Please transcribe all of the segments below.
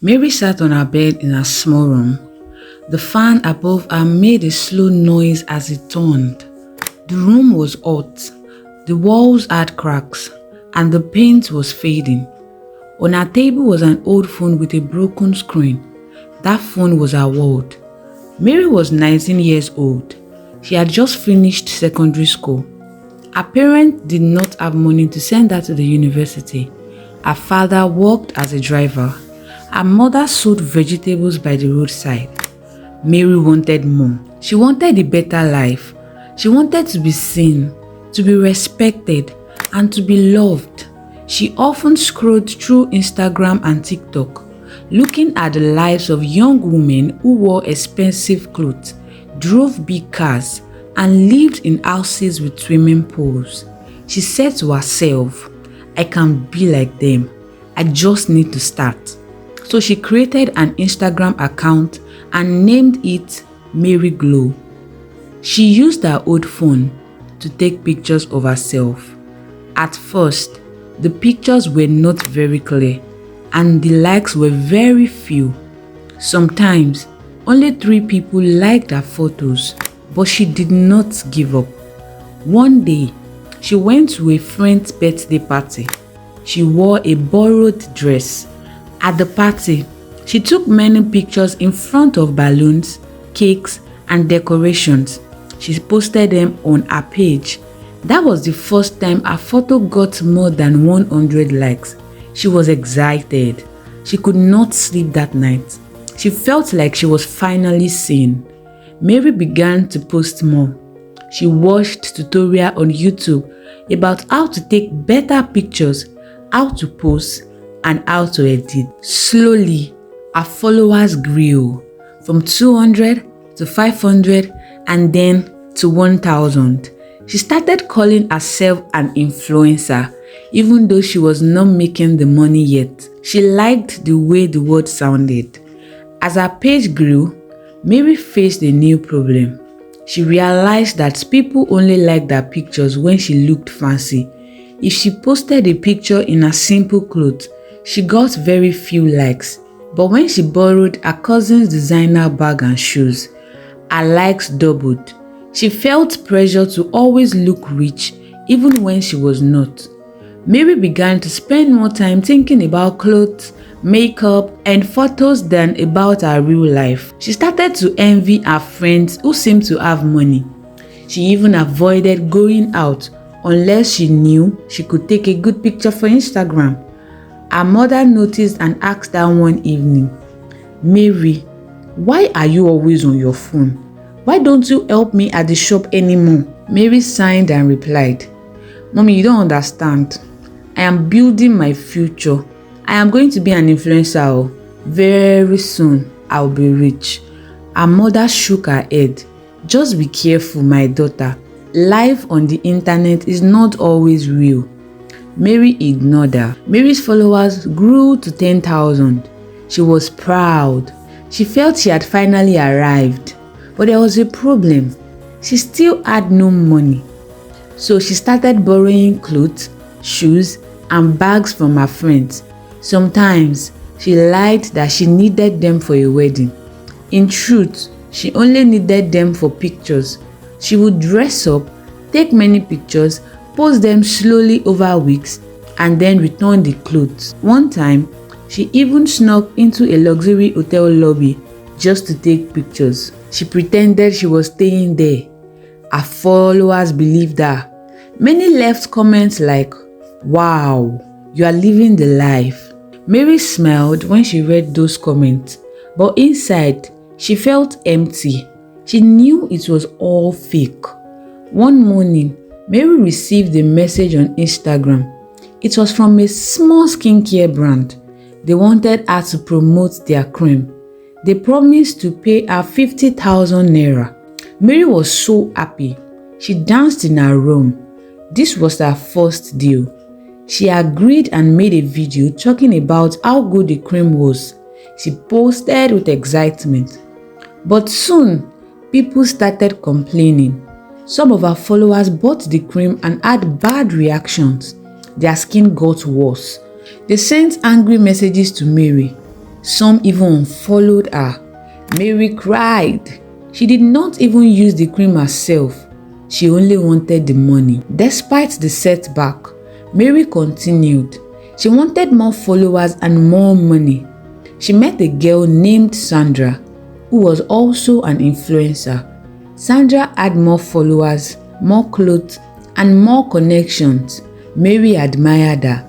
Mary sat on her bed in her small room. The fan above her made a slow noise as it turned. The room was hot, the walls had cracks, and the paint was fading. On her table was an old phone with a broken screen. That phone was her world. Mary was 19 years old. She had just finished secondary school. Her parents did not have money to send her to the university. Her father worked as a driver. Her mother sold vegetables by the roadside. Mary wanted more. She wanted a better life. She wanted to be seen, to be respected, and to be loved. She often scrolled through Instagram and TikTok, looking at the lives of young women who wore expensive clothes, drove big cars, and lived in houses with swimming pools. She said to herself, "I can be like them. I just need to start." So she created an Instagram account and named it Mary Glow. She used her old phone to take pictures of herself. At first, the pictures were not very clear and the likes were very few. Sometimes, only 3 people liked her photos, but she did not give up. One day, she went to a friend's birthday party. She wore a borrowed dress. At the party, she took many pictures in front of balloons, cakes, and decorations. She posted them on her page. That was the first time her photo got more than 100 likes. She was excited. She could not sleep that night. She felt like she was finally seen. Mary began to post more. She watched tutorials on YouTube about how to take better pictures, how to pose, and how to edit. Slowly, her followers grew from 200 to 500 and then to 1,000. She started calling herself an influencer, even though she was not making the money yet. She liked the way the word sounded. As her page grew, Mary faced a new problem. She realized that people only liked her pictures when she looked fancy. If she posted a picture in her simple clothes, she got very few likes. But when she borrowed her cousin's designer bag and shoes, her likes doubled. She felt pressure to always look rich, even when she was not. Mary began to spend more time thinking about clothes, makeup, and photos than about her real life. She started to envy her friends who seemed to have money. She even avoided going out unless she knew she could take a good picture for Instagram. Her mother noticed and asked her one evening, "Mary, why are you always on your phone? Why don't you help me at the shop anymore?" Mary sighed and replied, "Mommy, you don't understand. I am building my future. I am going to be an influencer. Very soon, I'll be rich." Her mother shook her head. "Just be careful, my daughter. Life on the internet is not always real." Mary ignored her. Mary's followers grew to 10,000. She was proud. She felt she had finally arrived. But there was a problem. She still had no money. So she started borrowing clothes, shoes, and bags from her friends. Sometimes she lied that she needed them for a wedding. In truth, she only needed them for pictures. She would dress up, take many pictures, post them slowly over weeks, and then return the clothes. One time, she even snuck into a luxury hotel lobby just to take pictures. She pretended she was staying there. Her followers believed her. Many left comments like, "Wow, you are living the life." Mary smiled when she read those comments, but inside, she felt empty. She knew it was all fake. One morning, Mary received a message on Instagram. It was from a small skincare brand. They wanted her to promote their cream. They promised to pay her 50,000 naira. Mary was so happy. She danced in her room. This was her first deal. She agreed and made a video talking about how good the cream was. She posted with excitement. But soon, people started complaining. Some of her followers bought the cream and had bad reactions. Their skin got worse. They sent angry messages to Mary. Some even unfollowed her. Mary cried. She did not even use the cream herself. She only wanted the money. Despite the setback, Mary continued. She wanted more followers and more money. She met a girl named Sandra, who was also an influencer. Sandra had more followers, more clothes, and more connections. Mary admired her.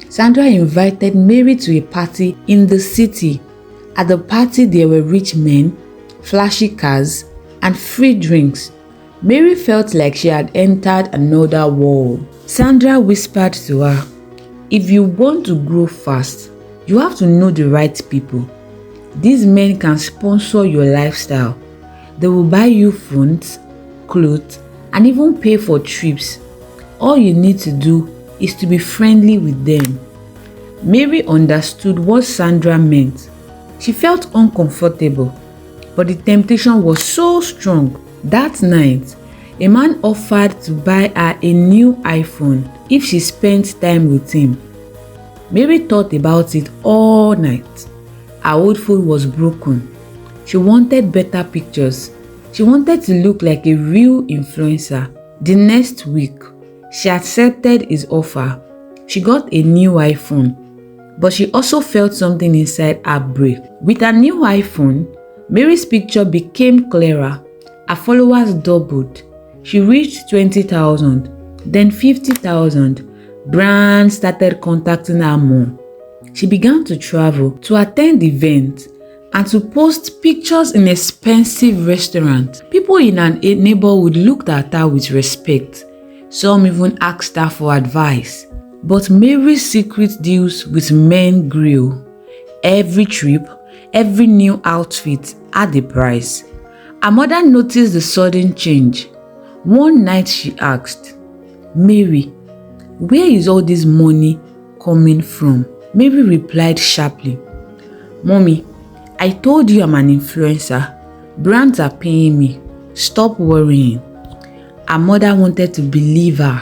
Sandra invited Mary to a party in the city. At the party, there were rich men, flashy cars, and free drinks. Mary felt like she had entered another world. Sandra whispered to her, "If you want to grow fast, you have to know the right people. These men can sponsor your lifestyle. They will buy you phones, clothes, and even pay for trips. All you need to do is to be friendly with them." Mary understood what Sandra meant. She felt uncomfortable, but the temptation was so strong. That night, a man offered to buy her a new iPhone if she spent time with him. Mary thought about it all night. Her old phone was broken. She wanted better pictures. She wanted to look like a real influencer. The next week, she accepted his offer. She got a new iPhone, but she also felt something inside her break. With her new iPhone, Mary's picture became clearer. Her followers doubled. She reached 20,000, then 50,000. Brands started contacting her more. She began to travel, to attend events, and to post pictures in expensive restaurants. People in her neighborhood looked at her with respect. Some even asked her for advice. But Mary's secret deals with men grew. Every trip, every new outfit had a price. Her mother noticed the sudden change. One night she asked, "Mary, where is all this money coming from?" Mary replied sharply, "Mommy, I told you I'm an influencer. Brands are paying me. Stop worrying." Her mother wanted to believe her,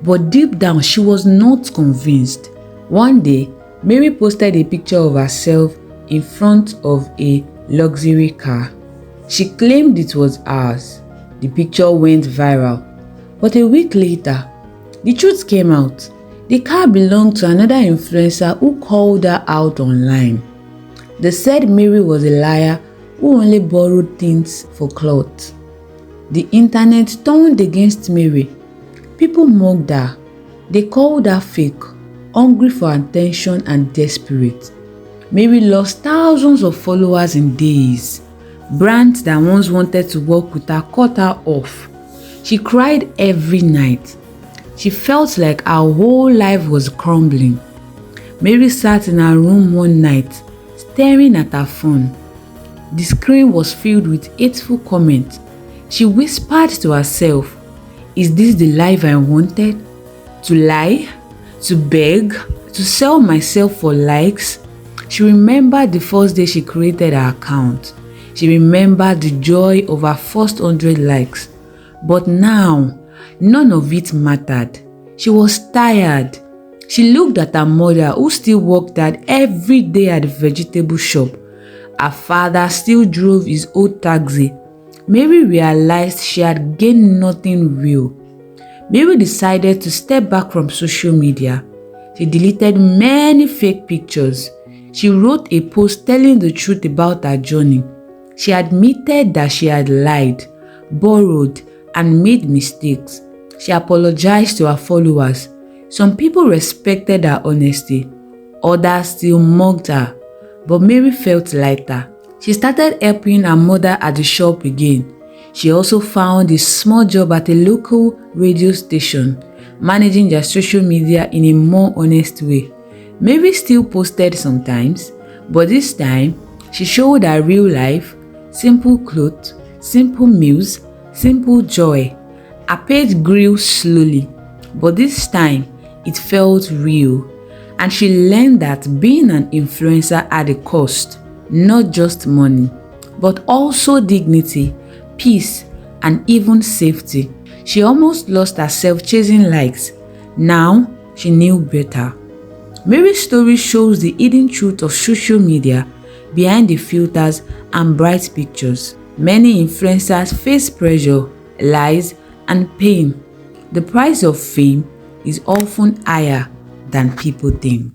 but deep down she was not convinced. One day, Mary posted a picture of herself in front of a luxury car. She claimed it was hers. The picture went viral. But a week later, the truth came out. The car belonged to another influencer who called her out online. They said Mary was a liar who only borrowed things for clout. The internet turned against Mary. People mocked her. They called her fake, hungry for attention and desperate. Mary lost thousands of followers in days. Brands that once wanted to work with her cut her off. She cried every night. She felt like her whole life was crumbling. Mary sat in her room one night, staring at her phone. The screen was filled with hateful comments. She whispered to herself, "Is this the life I wanted? To lie? To beg? To sell myself for likes?" She remembered the first day she created her account. She remembered the joy of her first 100 likes. But now, none of it mattered. She was tired. She looked at her mother, who still worked out every day at the vegetable shop. Her father still drove his old taxi. Mary realized she had gained nothing real. Mary decided to step back from social media. She deleted many fake pictures. She wrote a post telling the truth about her journey. She admitted that she had lied, borrowed, and made mistakes. She apologized to her followers. Some people respected her honesty. Others still mocked her. But Mary felt lighter. She started helping her mother at the shop again. She also found a small job at a local radio station, managing their social media in a more honest way. Mary still posted sometimes, but this time she showed her real life, simple clothes, simple meals, simple joy. Her page grew slowly, but this time it felt real. And she learned that being an influencer had a cost, not just money, but also dignity, peace, and even safety. She almost lost herself chasing likes. Now she knew better. Mary's story shows the hidden truth of social media. behind the filters and bright pictures. Many influencers face pressure, lies, and pain. The price of fame is often higher than people think.